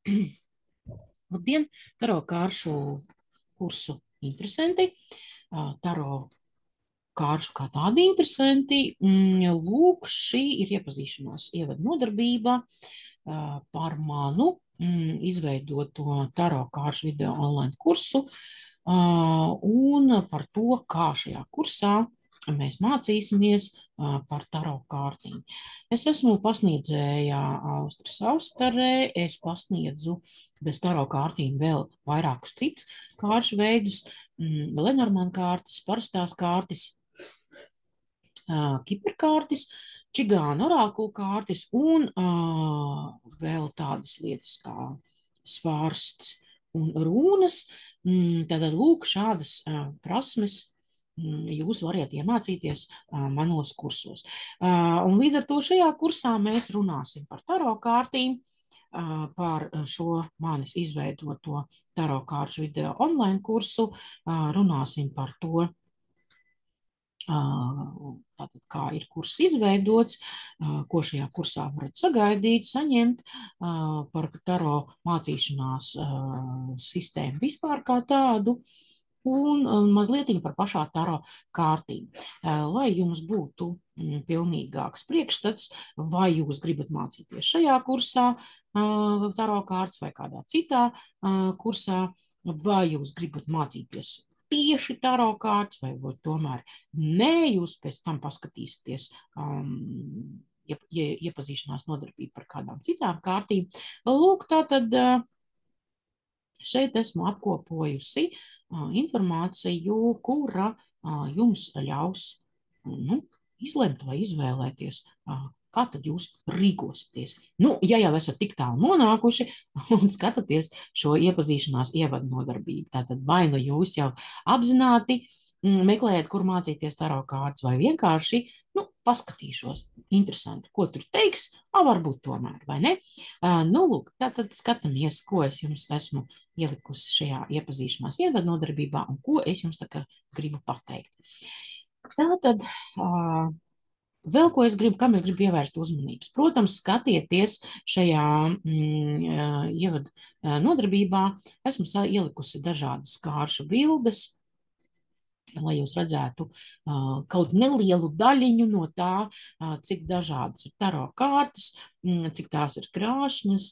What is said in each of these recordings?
Labdien, taro kāršu kursu interesanti, taro kāršu kā tādi interesanti. Lūk, šī ir iepazīšanās ievadu nodarbība par manu izveidoto taro kāršu video online kursu un par to, kā šajā kursā mēs mācīsimies par taro kārtīm. Es esmu pasniedzēja Austras Austarē, es pasniedzu bez taro kārtīm vēl vairākus citus kāršu veidus, Lenormand kārtas, parastās kārtas, kiperkārtis, čigāna orākulu kārtis un vēl tādas lietas kā svārsts un rūnas. Tātad lūk, šādas prasmes jūs varat iemācīties manos kursos. Un līdz ar to šajā kursā mēs runāsim par taro kārtīm, par šo manis izveidoto taro kāršu video online kursu, runāsim par to, tātad, kā ir kurs izveidots, ko šajā kursā varat sagaidīt, saņemt, par taro mācīšanās sistēmu vispār kā tādu, un mazliet par pašā taro kārtīm, lai jums būtu pilnīgāks priekšstats, vai jūs gribat mācīties šajā kursā taro kārtas vai kādā citā kursā, vai jūs gribat mācīties tieši taro kārtas, vai tomēr nē, jūs pēc tam paskatīsieties iepazīšanās nodarbību par kādām citām kārtīm. Lūk, tātad šeit esmu apkopojusi informāciju, kura jums ļaus izlemt vai izvēlēties, kā tad jūs rīkosieties. Ja jau esat tik tālu nonākuši un skatāties šo iepazīšanās ievadu nodarbību, tātad vai nu jūs jau apzināti meklējat, kur mācīties taro kārtas, vai vienkārši paskatīšos, interesanti, ko tur teiks, varbūt tomēr, vai ne? Lūk, tātad skatāmies, ko es jums esmu ielikusi šajā iepazīšanās ievadu nodarbībā un ko es jums tā kā gribu pateikt. Tātad, vēl ko es gribu, kam es gribu pievērst uzmanības. Protams, skatieties šajā ievadu nodarbībā, esmu ielikusi dažādas kāršu bildes, lai jūs redzētu kaut nelielu daļiņu no tā, cik dažādas ir taro kārtas, cik tās ir krāšņas,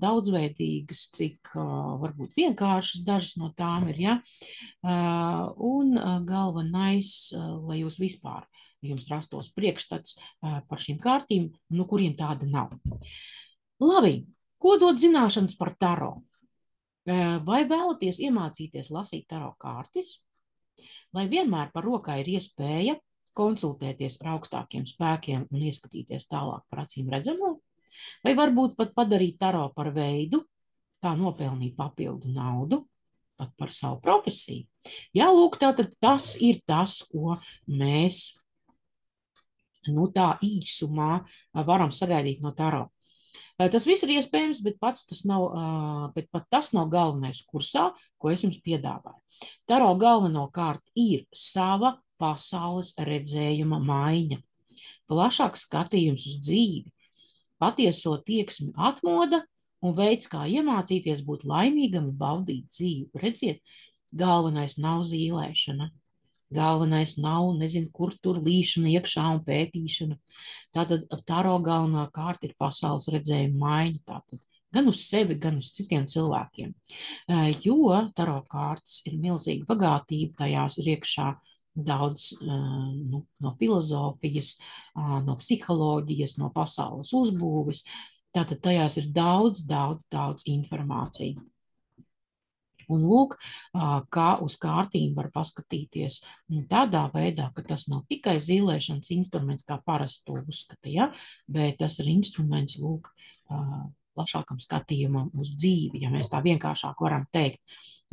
daudzveidīgas, cik varbūt vienkāršas dažas no tām ir, ja? Un galvenais, lai jūs vispār jums rastos priekšstats par šīm kārtīm, kuriem tāda nav. Labi, ko dod zināšanas par taro? Vai vēlaties iemācīties lasīt taro kārtas? Lai vienmēr par rokā ir iespēja konsultēties ar augstākiem spēkiem un ieskatīties tālāk par acīm redzamo, vai varbūt pat padarīt taro par veidu, kā nopelnīt papildu naudu, pat par savu profesiju. Jā, lūk, tātad tas ir tas, ko mēs tā īsumā varam sagaidīt no taro. Tas viss ir iespējams, bet pat tas nav galvenais kursā, ko es jums piedāvāju. Taro galvenokārt ir sava pasaules redzējuma maiņa, plašāks skatījums uz dzīvi, patieso tieksmi atmoda un veids, kā iemācīties būt laimīgam un baudīt dzīvi. Redziet, galvenais nav zīlēšana. Galvenais nav, nezinu, kur tur līšana iekšā un pētīšana. Tātad taro galvenā kārta ir pasaules redzējuma maiņa, tātad gan uz sevi, gan uz citiem cilvēkiem. Jo taro kārtas ir milzīga bagātība, tajās ir iekšā daudz no filozofijas, no psiholoģijas, no pasaules uzbūves. Tātad tajās ir daudz informācija. Un lūk, kā uz kārtīm var paskatīties tādā veidā, ka tas nav tikai zīlēšanas instruments, kā parasti to uzskata, ja? Bet tas ir instruments, lūk, plašākam skatījumam uz dzīvi, ja mēs tā vienkāršāk varam teikt.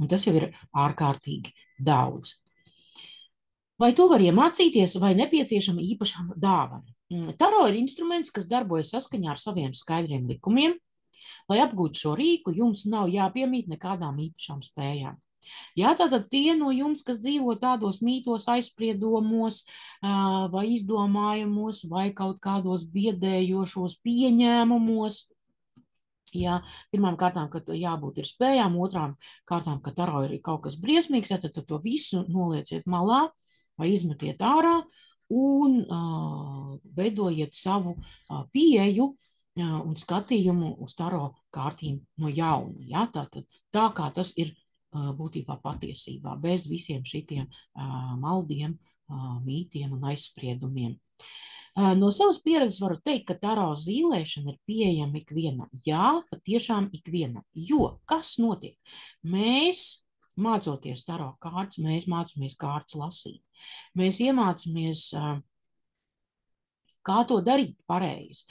Un tas jau ir ārkārtīgi daudz. Vai to var iemācīties, vai nepieciešama īpaša dāvana? Taro ir instruments, kas darbojas saskaņā ar saviem skaidriem likumiem. Lai apgūtu šo rīku, jums nav jāpiemīt nekādām īpašām spējām. Jā, tātad tie no jums, kas dzīvo tādos mītos, aizspriedumos vai izdomājumos vai kaut kādos biedējošos pieņēmumos, Jā, pirmām kārtām, kad jābūt ir spējām, otrām kārtām, kad taro ir kaut kas briesmīgs, ja, tad to visu nolieciet malā vai izmetiet ārā un veidojiet savu pieeju un skatījumu uz taro kārtīm no jauna. Ja? Tā kā tas ir būtībā patiesībā, bez visiem šitiem maldiem, mītiem un aizspriedumiem. No savas pieredzes varu teikt, ka taro zīlēšana ir pieejama ikvienam. Jā, patiešām ikvienam. Jo, kas notiek? Mēs, mācoties taro kārtas, mēs mācāmies kārtas lasīt. Mēs iemācāmies, kā to darīt pareizi.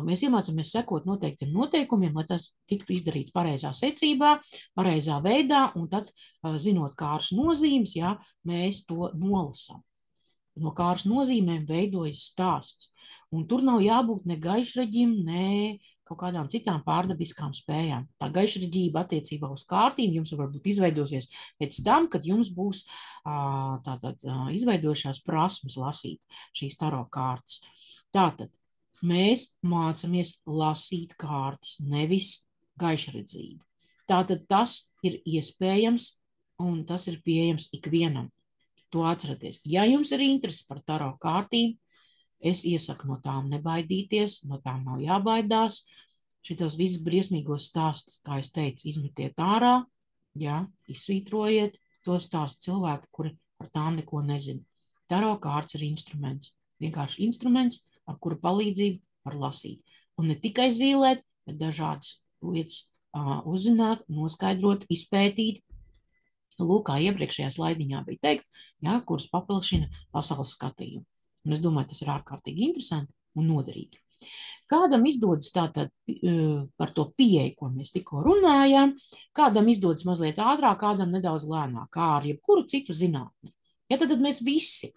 Mēs iemācāmies sekot noteiktiem noteikumiem, lai tas tiktu izdarīts pareizā secībā, pareizā veidā, un tad, zinot kārtas nozīmes, jā, mēs to nolasām. No kārtas nozīmēm veidojas stāsts. Un tur nav jābūt ne gaišreģim, ne kaut kādām citām pārdabiskām spējām. Tā gaišreģība attiecībā uz kārtīm jums varbūt izveidosies pēc tam, kad jums būs izveidojušās prasmes lasīt šīs taro kārtas. Tātad mēs mācāmies lasīt kārtas, nevis gaišredzību. Tātad tas ir iespējams un tas ir pieejams ikvienam. To atcerieties. Ja jums ir interese par taro kārtīm, es iesaku no tām nebaidīties, no tām nav jābaidās. Šitos visus briesmīgos stāstus, kā es teicu, izmetiet ārā, ja, izsvītrojiet to stāstu cilvēki, kuri par tām neko nezina. Taro kārts ir instruments, vienkārši instruments, ar kuru palīdzību var lasīt. Un ne tikai zīlēt, bet dažādas lietas uzzināt, noskaidrot, izpētīt. Lūk, kā iepriekšējā slaidiņā bija teikt, ja, kuras paplašina pasaules skatījumu. Un es domāju, tas ir ārkārtīgi interesanti un noderīgi. Kādam izdodas tātad par to pieeju, ko mēs tikko runājām, kādam izdodas mazliet ātrāk, kādam nedaudz lēnāk, kā ar jebkuru citu zinātni. Ja, tad mēs visi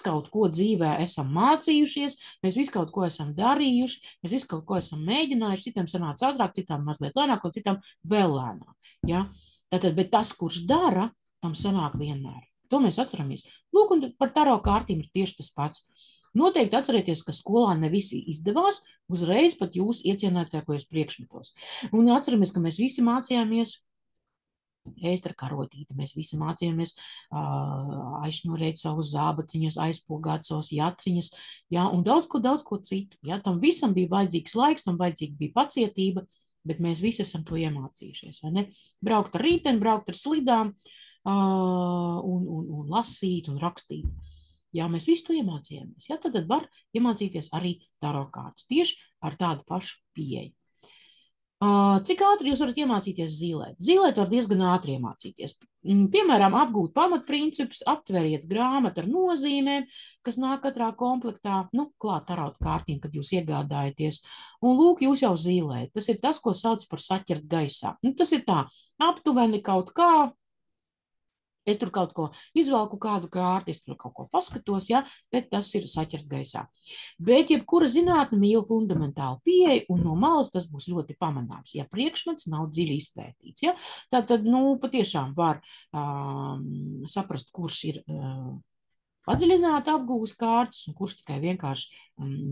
kaut ko dzīvē esam mācījušies, mēs visi kaut ko esam darījuši, mēs visi kaut ko esam mēģinājuši, citam sanāca ātrāk, citam mazliet lēnāk, un citam vēl lēnāk. Ja? Tātad, bet tas, kurš dara, tam sanāk vienmēr. To mēs atceramies. Lūk, un par taro kārtīm ir tieši tas pats. Noteikti atcerieties, ka skolā ne visi izdevās uzreiz pat jūs iecienētākajos priekšmetos. Un atceramies, ka mēs visi mācījāmies ēst ar karotīti, mēs visi mācījāmies aizšņurēt savus zābaciņus, aizpogāt savus jaciņas, ja, un daudz ko citu. Ja. Tam visam bija vajadzīgs laiks, tam vajadzīga bija pacietība, bet mēs visi esam to iemācījušies, vai ne? Braukt ar rīteni, braukt ar slidām un lasīt un rakstīt. Jā, mēs visi to iemācījāmies. Jā, tad var iemācīties arī taro kārtas tieši ar tādu pašu pieeju. Cik ātri jūs varat iemācīties zīlēt? Zīlēt var diezgan ātri iemācīties. Piemēram, apgūt pamatprincipus, aptveriet grāmatu ar nozīmēm, kas nāk katrā komplektā, klāt tarot kārtīm, kad jūs iegādājaties. Un lūk, jūs jau zīlējat. Tas ir tas, ko sauc par saķert gaisā. Tas ir tā, aptuveni kaut kā. Es tur kaut ko izvelku, kādu kārtu, es tur kaut ko paskatos, ja, bet tas ir saķert gaisā. Bet jebkura zinātne mīl fundamentālu pieeju, un no malas tas būs ļoti pamanāms, ja priekšmets nav dziļi izpētīts. Ja. Tad, patiešām var saprast, kurš ir padziļināti apgūs kārtas, un kurš tikai vienkārši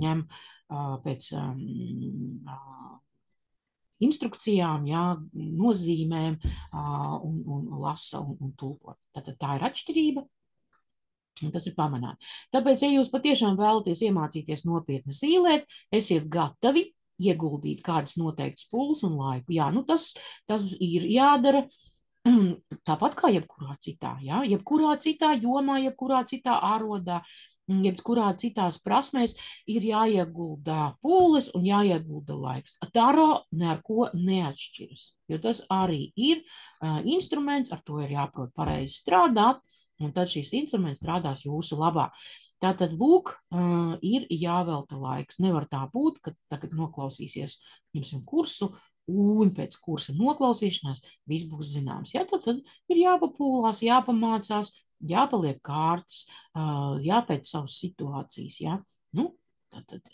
ņem pēc instrukcijām, jā, nozīmēm un lasa un tulko. Tātad tā ir atšķirība, un tas ir pamanāmi. Tāpēc, ja jūs patiešām vēlaties iemācīties nopietni zīlēt, esiet gatavi ieguldīt kādas noteiktas pūles un laiku. Jā, tas ir jādara tāpat kā jebkurā citā, jā, jebkurā citā jomā, jebkurā citā ārodā, jebkurā citās prasmēs ir jāiegulda pūles un jāiegulda laiks. Taro ne ar ko neatšķiras, jo tas arī ir instruments, ar to ir jāprot pareizi strādāt, un tad šīs instruments strādās jūsu labā. Tātad, lūk, ir jāvelta laiks. Nevar tā būt, ka tagad noklausīsies jums kursu, un pēc kursa noklausīšanās viss būs zināms. Ja, tad ir jāpapūlās, jāpamācās, jāpaliek kārtas, jāpēc savas situācijas. Ja? Tad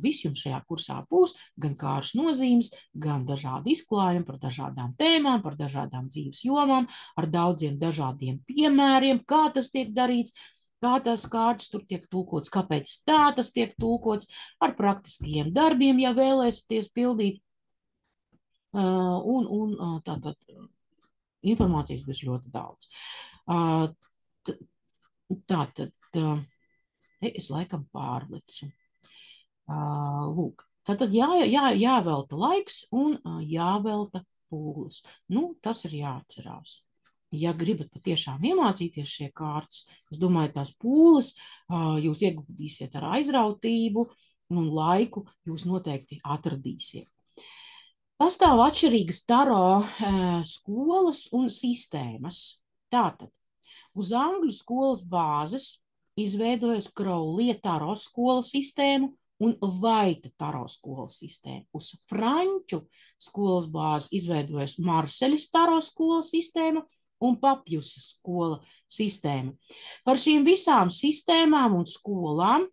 viss jums šajā kursā būs, gan kārtas nozīmes, gan dažādi izklājumi par dažādām tēmām, par dažādām dzīves jomām, ar daudziem dažādiem piemēriem, kā tas tiek darīts, kā tās kārtas tur tiek tulkots, kāpēc tā tas tiek tulkots, ar praktiskajiem darbiem, ja vēlēsieties pildīt. un tātad informācijas būs ļoti daudz. Tātad, es laikam pārlecu. Lūk, tātad jāvelta laiks un jāvelta pūles. Nu, tas ir jāatcerās. Ja gribat patiešām iemācīties šie kārtas, es domāju, tās pūles jūs ieguldīsiet ar aizrautību un laiku jūs noteikti atradīsiet. Pastāv atšķirīgas taro skolas un sistēmas. Tātad, uz angļu skolas bāzes izveidojas Crowley taro skola sistēmu un Vaita taro skolas sistēmu. Uz franču skolas bāzes izveidojas Marseļas taro skolas sistēma un Papjusa skola sistēma. Par šīm visām sistēmām un skolām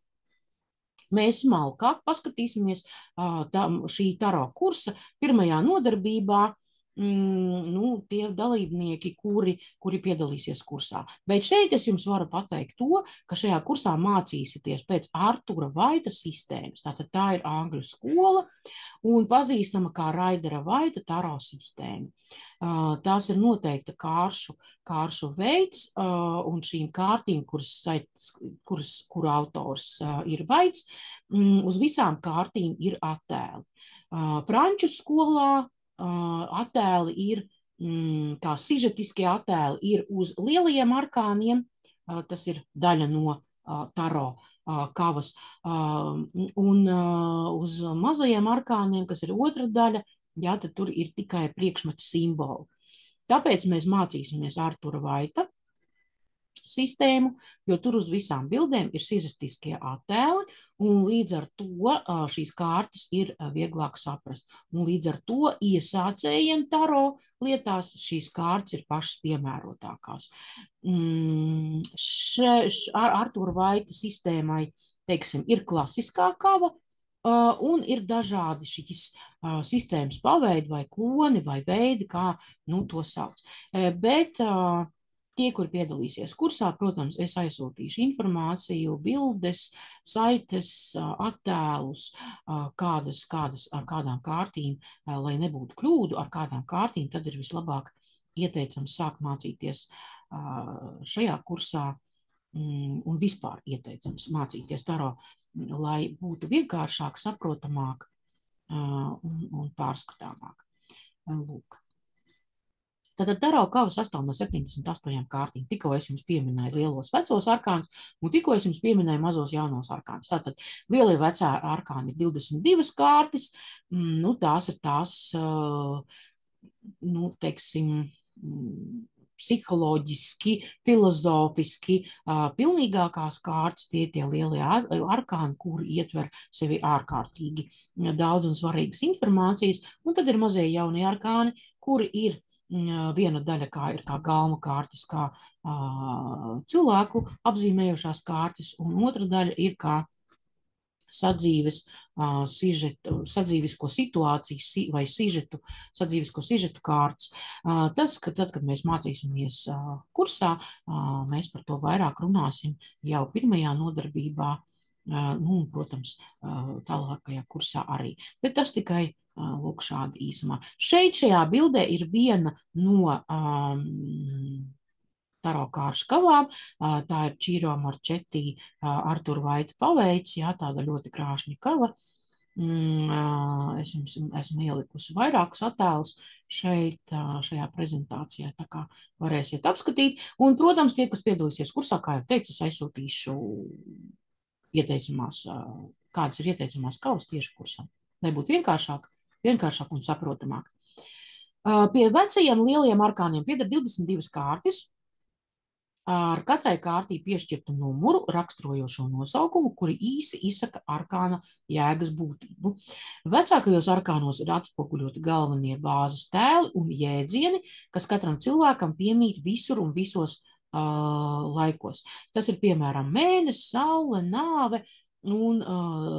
mēs malkāk paskatīsimies šī taro kursa pirmajā nodarbībā, tie dalībnieki, kuri piedalīsies kursā. Bet šeit es jums varu pateikt to, ka šajā kursā mācīsieties pēc Artura Vaita sistēmas. Tātad tā ir angļu skola un pazīstama kā Raidera Vaita taro sistēma. Tās ir noteikta kāršu veids, un šīm kārtīm, kuru autors ir Vaits, uz visām kārtīm ir attēli. Franču skolā attēli ir, kā sižetiskie attēli ir uz lielajiem arkāniem, tas ir daļa no taro kavas, un uz mazajiem arkāniem, kas ir otra daļa, tad tur ir tikai priekšmetu simboli. Tāpēc mēs mācīsimies Artura Vaita sistēmu, jo tur uz visām bildēm ir sižetiskie attēli, un līdz ar to šīs kārtas ir vieglāk saprast. Un līdz ar to iesācējiem taro lietās šīs kārtas ir pašas piemērotākās. Artura Vaita sistēmai, teiksim, ir klasiskā kava, un ir dažādi šīs sistēmas paveidi vai kloni vai veidi, kā to sauc. Bet tie, kuri piedalīsies kursā, protams, es aizsūtīšu informāciju, bildes, saites, attēlus, ar kādām kārtīm, lai nebūtu kļūdu, ar kādām kārtīm, tad ir vislabāk ieteicams sākt mācīties šajā kursā un vispār ieteicams mācīties taro, lai būtu vienkāršāk, saprotamāk un pārskatāmāk. Lūk. Tātad taro kava sastāv no 78 kārtīm. Tikko es jums pieminēju lielos vecos arkānus, un tikko es jums pieminēju mazos jaunos arkānus. Tātad lielie vecā arkāni ir 22 kārtas, tās ir tās, teiksim, psiholoģiski, filozofiski pilnīgākās kārtas, tie lielie arkāni, kuri ietver sevi ārkārtīgi daudz un svarīgas informācijas, un tad ir mazie jaunie arkāni, kuri ir viena daļa ir kā galma kārtas, kā cilvēku apzīmējošās kārtas, un otra daļa ir kā sadzīvisko situāciju vai sadzīvisko sižetu kārtas. Tas, ka tad, kad mēs mācīsimies kursā, mēs par to vairāk runāsim jau pirmajā nodarbībā, un, protams, tālākajā kursā arī. Bet tas tikai lūk šādi īsumā. Šajā bildē ir viena no taro kāršu kavām, tā ir Ciro Marchetti Artura Vaita paveids, tāda ļoti krāšņa kava. Es jums esmu ielikusi vairākus attēlus šajā prezentācijā, tā kā varēsiet apskatīt. Un, protams, tie, kas piedalīsies kursā, kā jau teicu, es aizsūtīšu kādas ir ieteicamās kavas tieši kursam, lai būtu vienkāršāk un saprotamāk. Pie vecajiem lielajiem arkāniem pieder 22 kārtas, ar katrai kārtī piešķirtu numuru, raksturojošo nosaukumu, kuri īsi izsaka arkāna jēgas būtību. Vecākajos arkānos ir atspoguļoti galvenie bāzes tēli un jēdzieni, kas katram cilvēkam piemīt visur un visos laikos. Tas ir, piemēram, mēnesis, saule, nāve un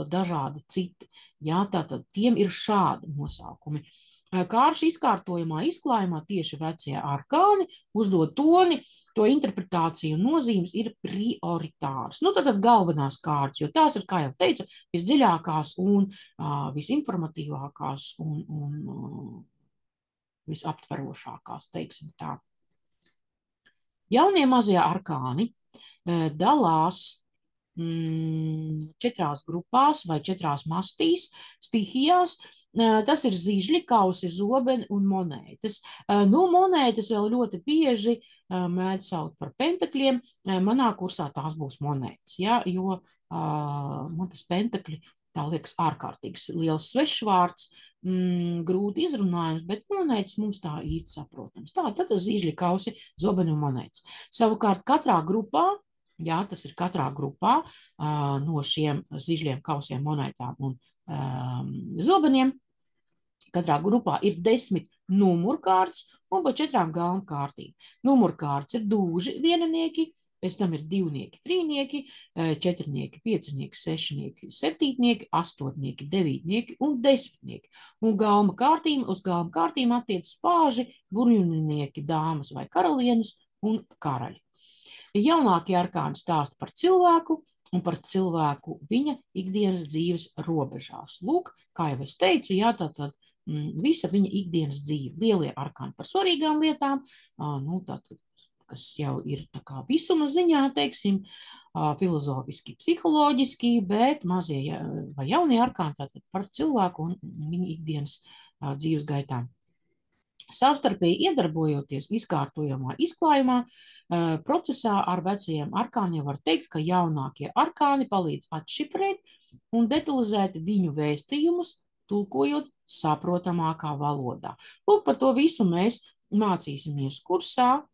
dažādi citi. Tātad tiem ir šādi nosaukumi. Kāršu izkārtojumā, izklājumā tieši vecie arkāni uzdod toni, to interpretācija un nozīmes ir prioritāras. Tātad galvenās kārtas, jo tās ir, kā jau teicu, visdziļākās un visinformatīvākās un visaptverošākās, teiksim tā. Jaunie mazie arkāni dalās 4 grupās vai 4 mastīs, stihijās. Tas ir zižļi, kausi, zobeni un monētas. Nu, monētas vēl ļoti bieži mēdz saukt par pentakļiem. Manā kursā tās būs monētas, ja, jo man tas pentakļi, tā liekas, ārkārtīgs liels svešvārds, grūti izrunājums, bet monētas mums tā īsti saprotams. Tā, tad tas zižļi, kausi, zobeni un monētas. Savukārt katrā grupā, jā, tas ir katrā grupā no šiem zižļiem, kausiem, monētām un zobeniem. Katrā grupā ir 10 numurkārtas un pa 4 galmu kārtīm. Numurkārtas ir dūži vienanieki, pēc tam ir divnieki, trīnieki, četrnieki, piecinieki, sešnieki, septītnieki, astoņnieki, devītnieki un desmitnieki. Un galma kārtīm, uz galma kārtīm attiecas pāži, burjunieki, dāmas vai karalienes un karaļi. Jaunākie arkāni stāsta par cilvēku un par cilvēku viņa ikdienas dzīves robežās. Lūk, kā jau es teicu, jā, tātad visa viņa ikdienas dzīve. Lielie arkāni par svarīgām lietām, nu, tātad, kas jau ir tā kā visuma ziņā, teiksim, filozofiski, psiholoģiski, bet mazie vai jaunie arkāni tātad par cilvēku un viņa ikdienas dzīves gaitām. Savstarpēji iedarbojoties izkārtojamā izklājumā, procesā ar vecajiem arkāniem var teikt, ka jaunākie arkāni palīdz atšifrēt un detalizēt viņu vēstījumus, tulkojot saprotamākā valodā. Lūk, par to visu mēs mācīsimies kursā,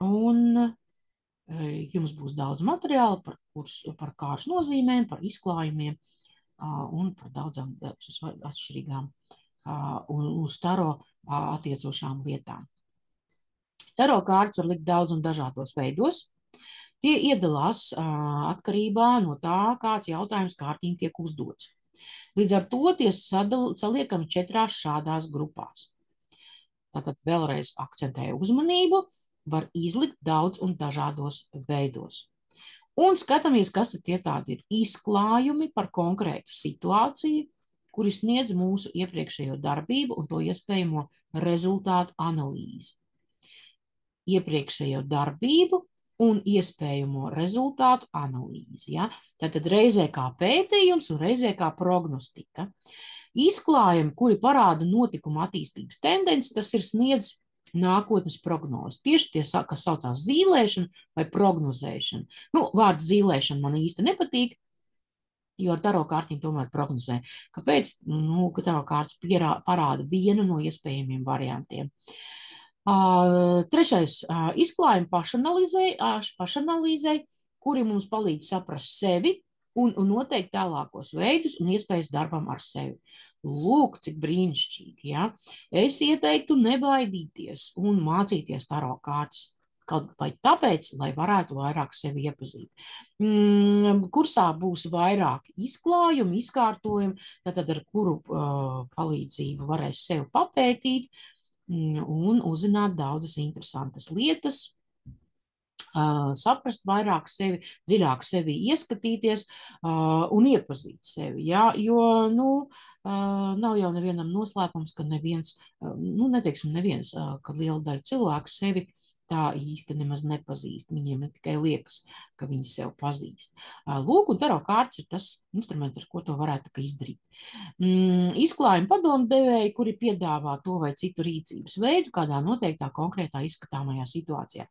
un jums būs daudz materiāla par kāršu nozīmēm, par izklājumiem un par daudzām atšķirīgām un uz taro attiecošām lietām. Taro kārtas var likt daudz un dažādos veidos. Tie iedalās atkarībā no tā, kāds jautājums kārtīm tiek uzdots. Līdz ar to tie saliekami 4 šādās grupās. Tātad vēlreiz akcentēju uzmanību, var izlikt daudz un dažādos veidos. Un skatāmies, kas tad tie tādi ir izklājumi par konkrētu situāciju, kuri sniedz mūsu iepriekšējo darbību un to iespējamo rezultātu analīzi. Iepriekšējo darbību un iespējamo rezultātu analīzi. Ja? Tātad reizē kā pētījums un reizē kā prognostika. Izklājumi, kuri parāda notikuma attīstības tendenci, tas ir sniedz nākotnes prognozes. Tieši tie, kas saucās zīlēšana vai prognozēšana. Nu, vārds zīlēšana man īsti nepatīk, jo ar taro kārtīm tomēr prognozē. Kāpēc? Nu, ka taro kārtas parāda vienu no iespējamiem variantiem. Trešais izklājumi pašanalīzei, kuri mums palīdz saprast sevi un noteikt tālākos veidus un iespējas darbam ar sevi. Lūk, cik brīnišķīgi, ja? Es ieteiktu nebaidīties un mācīties taro kārtas. Kaut vai tāpēc, lai varētu vairāk sevi iepazīt. Kursā būs vairāk izklājumu, izkārtojumu, tātad ar kuru palīdzību varēs sevi papētīt un uzzināt daudzas interesantas lietas, saprast vairāk sevi, dziļāk sevi ieskatīties un iepazīt sevi. Ja? Jo, nu, nav jau nevienam noslēpums, ka neviens, nu, neteiksim neviens, ka liela daļa cilvēku sevi tā īsti nemaz nepazīst. Viņiem ne tikai liekas, ka viņi sev pazīst. Lūk, un taro kārtas ir tas instruments, ar ko to varētu izdarīt. Izklājumi padomdevēji, kuri piedāvā to vai citu rīcības veidu kādā noteiktā konkrētā izskatāmajā situācijā.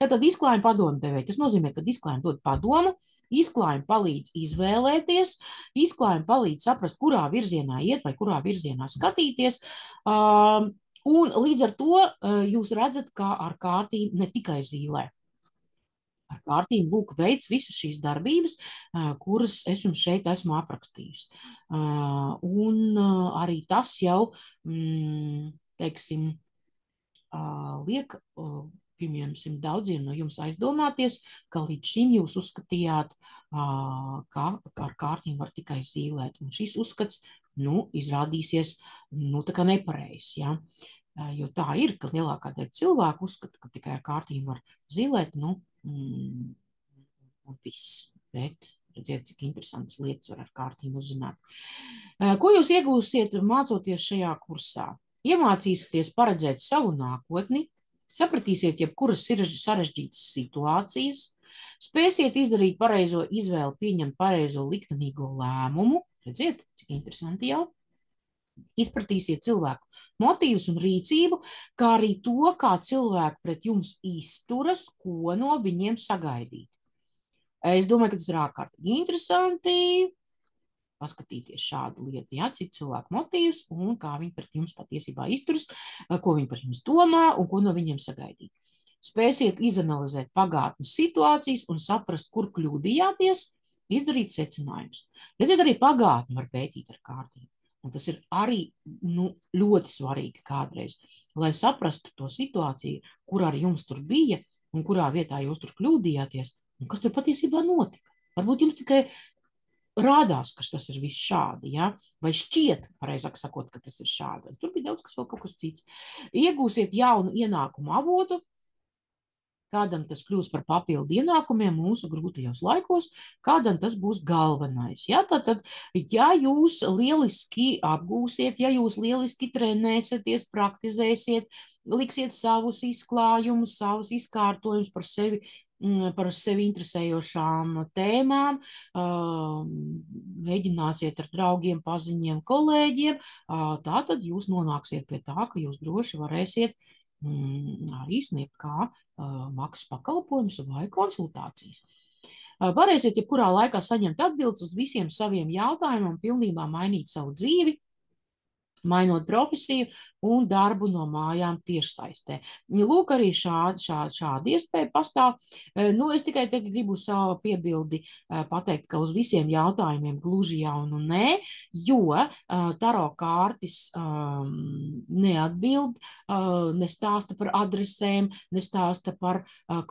Tātad izklājumi padomdevēji, tas nozīmē, ka izklājumi dod padomu, izklājumi palīdz izvēlēties, izklājumi palīdz saprast, kurā virzienā iet vai kurā virzienā skatīties. Un līdz ar to jūs redzat, kā ar kārtīm ne tikai zīlē. Ar kārtīm, lūk, veids visas šīs darbības, kuras es jums šeit esmu aprakstījusi. Un arī tas jau, teiksim, liek, piemēram, daudziem no jums aizdomāties, ka līdz šim jūs uzskatījāt, ka ar kārtīm var tikai zīlēt. Un šis uzskats, nu, izrādīsies, nu, tā kā nepareizs, ja? Jo tā ir, ka lielākā daļa cilvēku uzskata, ka tikai ar kārtīm var zīlēt, nu, un viss. Bet redziet, cik interesantas lietas var ar kārtīm uzzināt. Ko jūs iegūsiet mācoties šajā kursā? iemācīsieties paredzēt savu nākotni, sapratīsiet jebkuras sarežģītas situācijas, spēsiet izdarīt pareizo izvēli, pieņemt pareizo liktenīgo lēmumu. Redziet, cik interesanti jau. Izpratīsiet cilvēku motīvus un rīcību, kā arī to, kā cilvēki pret jums izturas, ko no viņiem sagaidīt. Es domāju, ka tas ir ārkārtīgi interesanti paskatīties šādu lietu, ja, cik cilvēku motīvus un kā viņi pret jums patiesībā izturas, ko viņi par jums domā un ko no viņiem sagaidīt. Spēsiet izanalizēt pagātnes situācijas un saprast, kur kļūdījāties, izdarīt secinājumus. Redziet, arī pagātni var pētīt ar kārtību. Un tas ir arī ļoti svarīgi kādreiz, lai saprastu to situāciju, kur ar jums tur bija un kurā vietā jūs tur kļūdījāties un kas tur patiesībā notika. Varbūt jums tikai rādās, ka tas ir viss šādi, ja? Vai šķiet, pareizāk sakot, ka tas ir šādi. Tur bija daudz kas vēl kaut kas cits. Iegūsiet jaunu ienākumu avotu, kādam tas kļūs par papildu ienākumiem mūsu grūtajos laikos, kādam tas būs galvenais. Ja? Tad, ja jūs lieliski apgūsiet, ja jūs lieliski trenēsieties, praktizēsiet, liksiet savus izklājumus, savus izkārtojumus par sevi interesējošām tēmām, mēģināsiet ar draugiem, paziņiem, kolēģiem, tātad jūs nonāksiet pie tā, ka jūs droši varēsiet arī sniegt kā maksas pakalpojumus vai konsultācijas. Varēsiet jebkurā laikā saņemt atbildes uz visiem saviem jautājumiem un pilnībā mainīt savu dzīvi, mainot profesiju un darbu no mājām tiešsaistē. Lūk, arī šāda iespēja pastāv. Es tikai gribu savu piebildi pateikt, ka uz visiem jautājumiem gluži jaunu nē, jo taro kārtis neatbild, nestāsta par adresēm, nestāsta par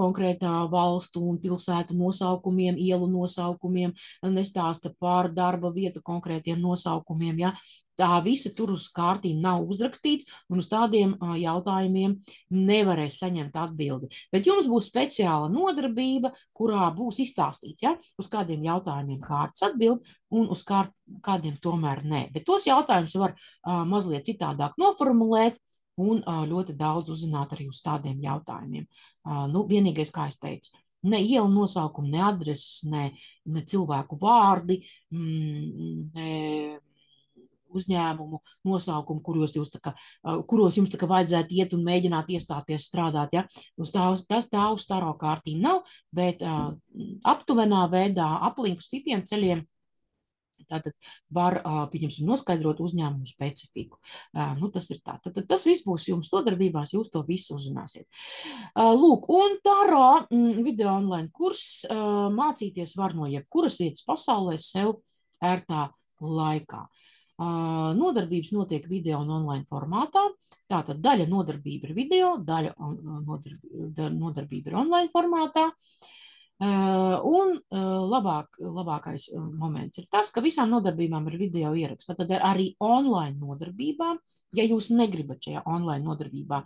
konkrētā valstu un pilsētu nosaukumiem, ielu nosaukumiem, nestāsta par darba vietu konkrētiem nosaukumiem, ja. Tā visa tur uz kārtīm nav uzrakstīts, un uz tādiem jautājumiem nevarēs saņemt atbildi. Bet jums būs speciāla nodarbība, kurā būs izstāstīts, ja, uz kādiem jautājumiem kārtas atbild, un uz kādiem tomēr nē. Bet tos jautājumus var mazliet citādāk noformulēt, un ļoti daudz uzzināt arī uz tādiem jautājumiem. Vienīgais, kā es teicu, ne iela nosaukumi, ne adreses, ne cilvēku vārdi, ne uzņēmumu nosaukumu, kuros jums vajadzētu iet un mēģināt iestāties strādāt. Ja? Tas tā uz taro kārtīm nav, bet aptuvenā veidā aplink uz citiem ceļiem tātad var, pieņemsim, noskaidrot uzņēmumu specifiku. Tas ir tā. Tad tas viss būs jums nodarbībās, jūs to visu uzzināsiet. Lūk, un taro video online kurs mācīties var no jebkuras vietas pasaulē sev ērtā laikā. Nodarbības notiek video un online formātā. Tātad daļa nodarbība ir video, daļa nodarbība ir online formātā. Un labākais moments ir tas, ka visām nodarbībām ir video ieraksts. Tad arī online nodarbībām, ja jūs negribat šajā online nodarbībā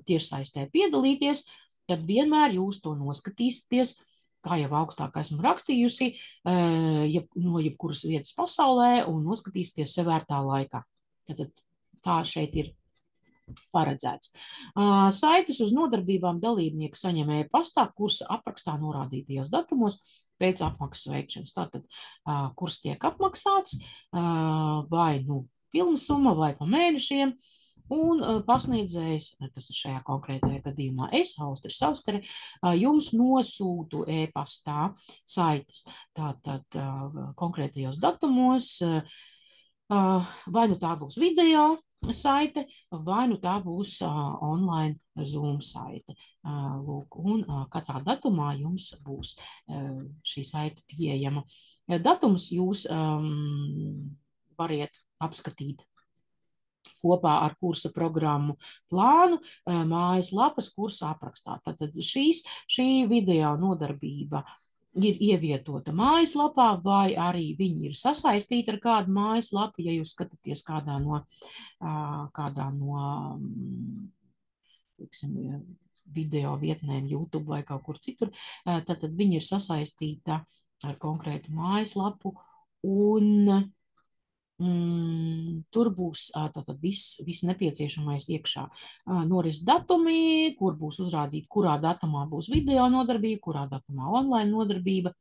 tiešsaistē piedalīties, tad vienmēr jūs to noskatīsieties, kā jau augstāk esmu rakstījusi, no jebkuras vietas pasaulē un noskatīsieties sev ērtā laikā. Tad tā šeit ir paredzēts. Saites uz nodarbībām dalībnieki saņem e-pastā kursa aprakstā norādītajos datumos pēc apmaksas veikšanas. Tātad kurs tiek apmaksāts vai pilna summa vai pa mēnešiem. Un pasniedzējs, tas ir šajā konkrētajā gadījumā Austris Savstere, jums nosūtu e-pastā saites. Tātad konkrētajos datumos vai tā būs video saite, vai tā būs online Zoom saite. Lūk, un katrā datumā jums būs šī saite pieejama. Datums jūs variet apskatīt kopā ar kursa programmu plānu mājaslapas kursa aprakstā. Tātad šī video nodarbība ir ievietota mājaslapā, vai arī viņi ir sasaistīti ar kādu mājaslapu, ja jūs skatāties kādā no video vietnēm, YouTube vai kaut kur citur, tad viņi ir sasaistīta ar konkrētu mājaslapu, un tur būs tātad viss nepieciešamais iekšā. Noris datumi, kur būs uzrādīti, kurā datumā būs video nodarbība, kurā datumā online nodarbība.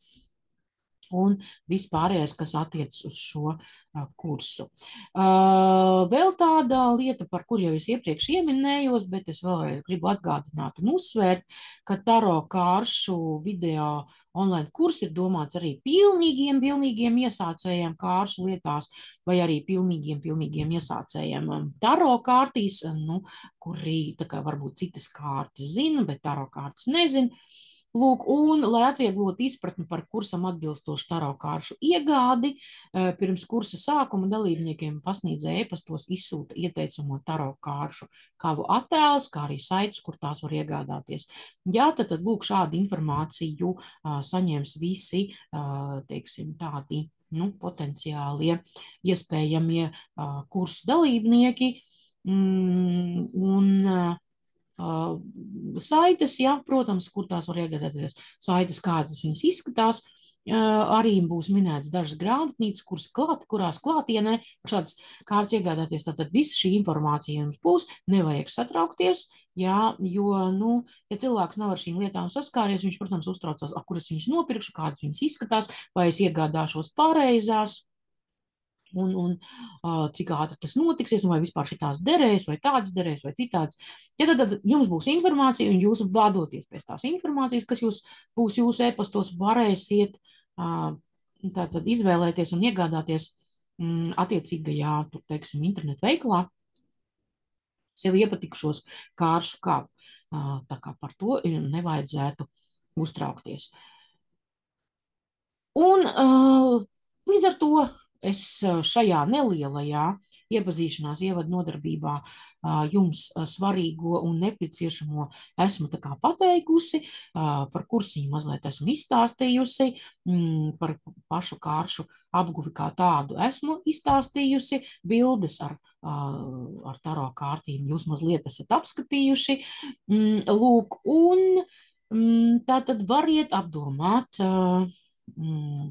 Un viss pārējais, kas attiecas uz šo kursu. Vēl tāda lieta, par kur jau es iepriekš ieminējos, bet es vēlreiz gribu atgādināt un uzsvērt, ka taro kāršu video online kurs ir domāts arī pilnīgiem iesācējiem kāršu lietās, vai arī pilnīgiem iesācējiem taro kārtīs, kuri tā kā varbūt citas kārtas zina, bet taro kārtas nezina. Lūk, un, lai atvieglotu izpratni par kursam atbilstošu taro kāršu iegādi, pirms kursa sākuma dalībniekiem pasniedzēja e-pastos izsūta ieteicamo taro kāršu kavu attēlus, kā arī saitus, kur tās var iegādāties. Jā, tad lūk, šādu informāciju saņems visi, teiksim, tādi, potenciālie, iespējamie kursu dalībnieki. Saites, jā, protams, kur tās var iegādāties, saites, kādas viņas izskatās, arī būs minēts dažas grāmatnīcas, kurās klātienē šādas kārtas iegādāties, tātad visa šī informācija jums būs, nevajag satraukties, jā, jo, ja cilvēks nav ar šīm lietām saskāries, viņš, protams, uztraucās, kuras viņas nopirkšu, kādas viņas izskatās, vai es iegādāšos pareizās, un cik ātri tas notiksies, un vai vispār šitās derēs, vai tādas derēs, vai citādas. Ja tad jums būs informācija, un jūs vadoties pēc tās informācijas, kas būs jūsu e-pastos, varēsiet tātad izvēlēties un iegādāties attiecīgajā, tur, teiksim, internetu veikalā sev iepatikušos kāršu kavu. Tā kā par to nevajadzētu uztraukties. Un līdz ar to es šajā nelielajā iepazīšanās ievadu nodarbībā jums svarīgo un nepieciešamo esmu tā kā pateikusi, par kursiņu mazliet esmu izstāstījusi, par pašu kāršu apguvi kā tādu esmu izstāstījusi, bildes ar taro kārtīm jūs mazliet esat apskatījuši. Lūk, un tā tad variet apdomāt,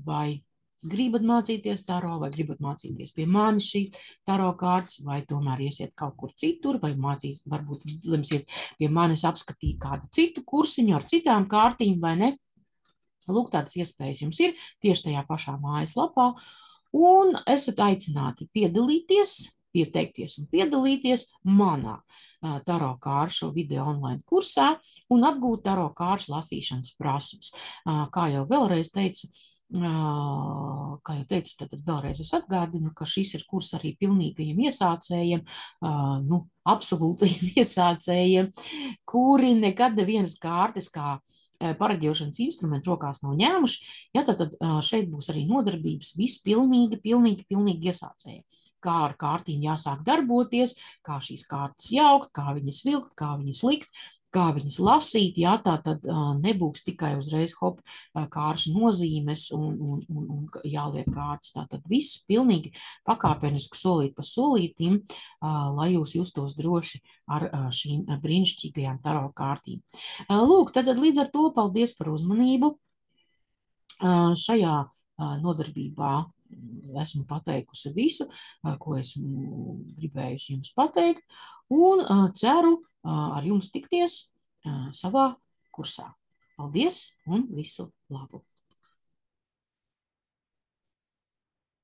vai gribat mācīties taro, vai gribat mācīties pie manis šī taro kārtas, vai tomēr iesiet kaut kur citur, vai varbūt izlemsiet pie manis apskatīt kādu citu kursiņu ar citām kārtīm, vai ne. Lūk, tādas iespējas jums ir tieši tajā pašā mājaslapā, un esat aicināti piedalīties, pieteikties un piedalīties manā taro kāršu video online kursā un apgūt taro kāršu lasīšanas prasmes. Kā jau vēlreiz teicu, tad vēlreiz es atgādinu, ka šis ir kurs arī pilnīgajiem iesācējiem, absolūtajiem iesācējiem, kuri nekad nevienas kārtas kā paraģiošanas instrumentu rokās nav ņēmuši. Ja, tad šeit būs arī nodarbības pilnīgi iesācējiem. Kā ar kārtīm jāsāk darboties, kā šīs kārtas jaukt, kā viņas vilkt, kā viņas likt, kā viņas lasīt, jā, tā tad nebūs tikai uzreiz kāršu nozīmes un jāliek kārtas. Tā tad viss pilnīgi pakāpeniski solīt pa solītim, lai jūs justos droši ar šīm brīnišķīgajām taro kārtīm. Lūk, tad līdz ar to paldies par uzmanību. Šajā nodarbībā esmu pateikusi visu, ko esmu gribējusi jums pateikt, un ceru ar jums tikties savā kursā. Paldies un visu labu!